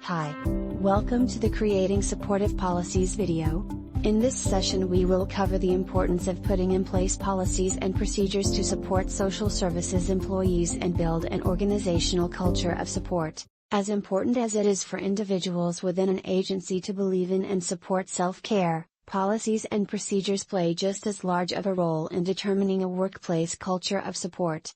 Hi. Welcome to the Creating Supportive Policies video. In this session we will cover the importance of putting in place policies and procedures to support social services employees and build an organizational culture of support. As important as it is for individuals within an agency to believe in and support self-care, policies and procedures play just as large of a role in determining a workplace culture of support.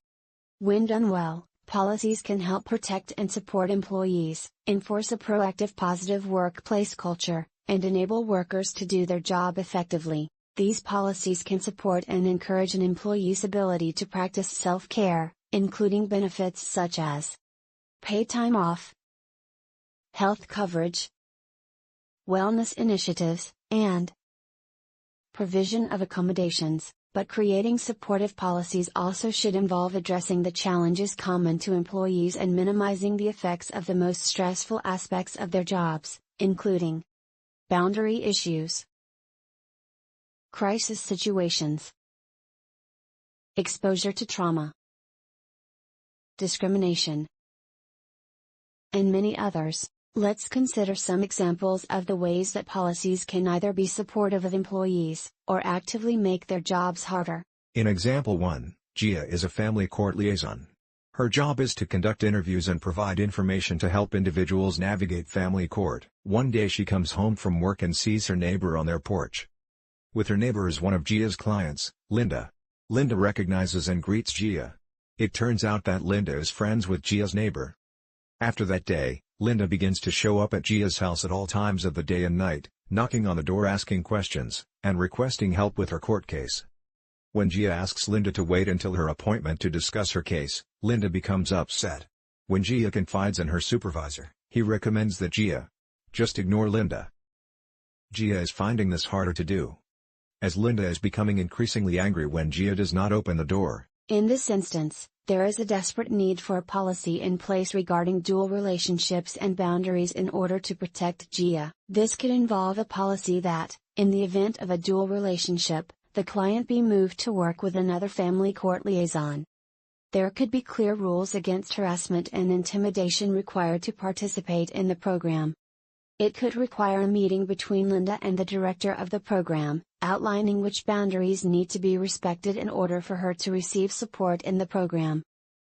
When done well, policies can help protect and support employees, enforce a proactive positive workplace culture, and enable workers to do their job effectively. These policies can support and encourage an employee's ability to practice self-care, including benefits such as paid time off, health coverage, wellness initiatives, and provision of accommodations. But creating supportive policies also should involve addressing the challenges common to employees and minimizing the effects of the most stressful aspects of their jobs, including boundary issues, crisis situations, exposure to trauma, discrimination, and many others. Let's consider some examples of the ways that policies can either be supportive of employees, or actively make their jobs harder. In example 1, Gia is a family court liaison. Her job is to conduct interviews and provide information to help individuals navigate family court. One day she comes home from work and sees her neighbor on their porch. With her neighbor is one of Gia's clients, Linda. Linda recognizes and greets Gia. It turns out that Linda is friends with Gia's neighbor. After that day, Linda begins to show up at Gia's house at all times of the day and night, knocking on the door asking questions, and requesting help with her court case. When Gia asks Linda to wait until her appointment to discuss her case, Linda becomes upset. When Gia confides in her supervisor, he recommends that Gia just ignore Linda. Gia is finding this harder to do, as Linda is becoming increasingly angry when Gia does not open the door. In this instance, there is a desperate need for a policy in place regarding dual relationships and boundaries in order to protect Gia. This could involve a policy that, in the event of a dual relationship, the client be moved to work with another family court liaison. There could be clear rules against harassment and intimidation required to participate in the program. It could require a meeting between Linda and the director of the program, outlining which boundaries need to be respected in order for her to receive support in the program.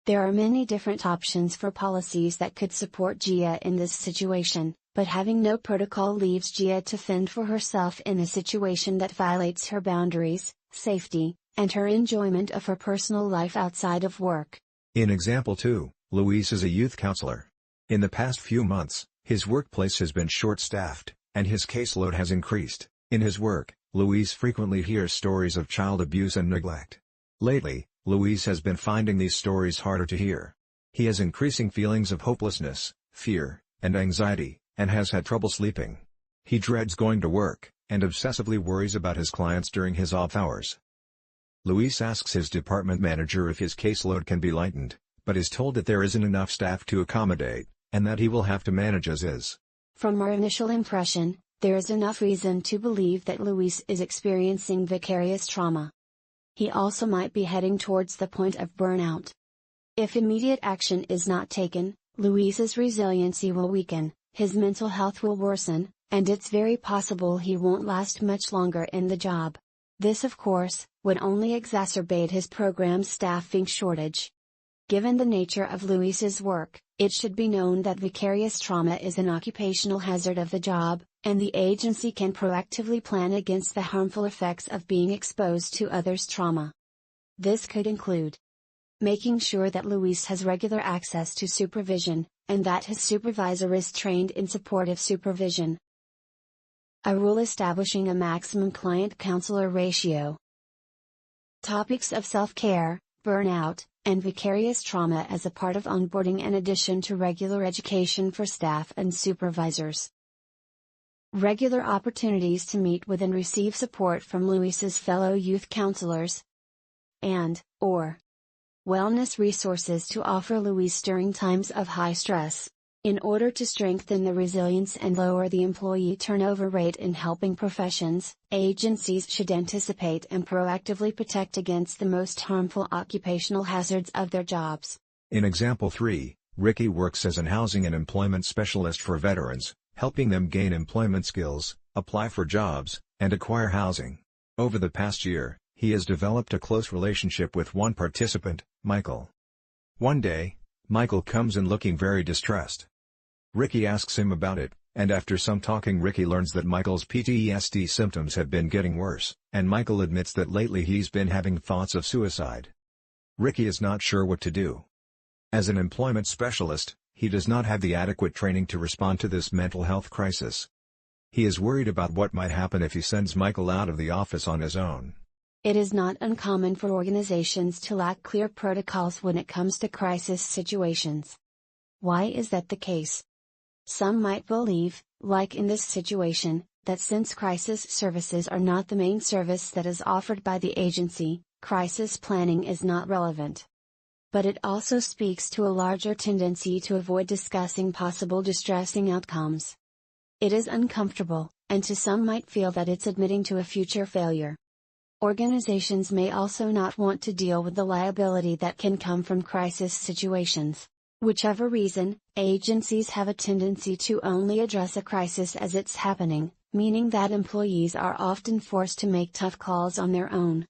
There are many different options for policies that could support Gia in this situation, but having no protocol leaves Gia to fend for herself in a situation that violates her boundaries, safety, and her enjoyment of her personal life outside of work. In example 2, Luis is a youth counselor. In the past few months, his workplace has been short-staffed, and his caseload has increased. In his work, Luis frequently hears stories of child abuse and neglect. Lately, Luis has been finding these stories harder to hear. He has increasing feelings of hopelessness, fear, and anxiety, and has had trouble sleeping. He dreads going to work, and obsessively worries about his clients during his off hours. Luis asks his department manager if his caseload can be lightened, but is told that there isn't enough staff to accommodate, and that he will have to manage as is. From our initial impression, there is enough reason to believe that Luis is experiencing vicarious trauma. He also might be heading towards the point of burnout. If immediate action is not taken, Luis's resiliency will weaken, his mental health will worsen, and it's very possible he won't last much longer in the job. This of course, would only exacerbate his program's staffing shortage. Given the nature of Luis's work, it should be known that vicarious trauma is an occupational hazard of the job, and the agency can proactively plan against the harmful effects of being exposed to others' trauma. This could include making sure that Luis has regular access to supervision, and that his supervisor is trained in supportive supervision. A rule establishing a maximum client-counselor ratio. Topics of self-care, burnout, and vicarious trauma as a part of onboarding in addition to regular education for staff and supervisors. Regular opportunities to meet with and receive support from Luis's fellow youth counselors. And/or wellness resources to offer Luis during times of high stress. In order to strengthen the resilience and lower the employee turnover rate in helping professions, agencies should anticipate and proactively protect against the most harmful occupational hazards of their jobs. In example 3, Ricky works as an housing and employment specialist for veterans, helping them gain employment skills, apply for jobs, and acquire housing. Over the past year, he has developed a close relationship with one participant, Michael. One day, Michael comes in looking very distressed. Ricky asks him about it, and after some talking Ricky learns that Michael's PTSD symptoms have been getting worse, and Michael admits that lately he's been having thoughts of suicide. Ricky is not sure what to do. As an employment specialist, he does not have the adequate training to respond to this mental health crisis. He is worried about what might happen if he sends Michael out of the office on his own. It is not uncommon for organizations to lack clear protocols when it comes to crisis situations. Why is that the case? Some might believe, like in this situation, that since crisis services are not the main service that is offered by the agency, crisis planning is not relevant. But it also speaks to a larger tendency to avoid discussing possible distressing outcomes. It is uncomfortable, and to some might feel that it's admitting to a future failure. Organizations may also not want to deal with the liability that can come from crisis situations. Whichever reason, agencies have a tendency to only address a crisis as it's happening, meaning that employees are often forced to make tough calls on their own.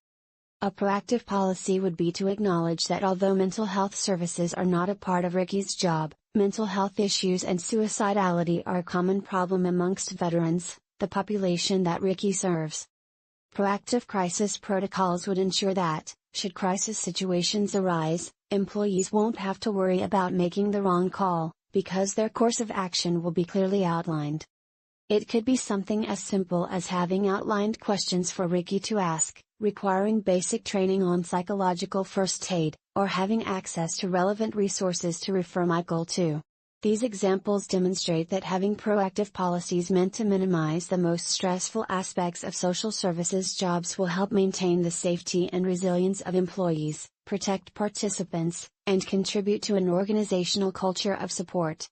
A proactive policy would be to acknowledge that although mental health services are not a part of Ricky's job, mental health issues and suicidality are a common problem amongst veterans, the population that Ricky serves. Proactive crisis protocols would ensure that, should crisis situations arise, employees won't have to worry about making the wrong call, because their course of action will be clearly outlined. It could be something as simple as having outlined questions for Ricky to ask, requiring basic training on psychological first aid, or having access to relevant resources to refer Michael to. These examples demonstrate that having proactive policies meant to minimize the most stressful aspects of social services jobs will help maintain the safety and resilience of employees, protect participants, and contribute to an organizational culture of support.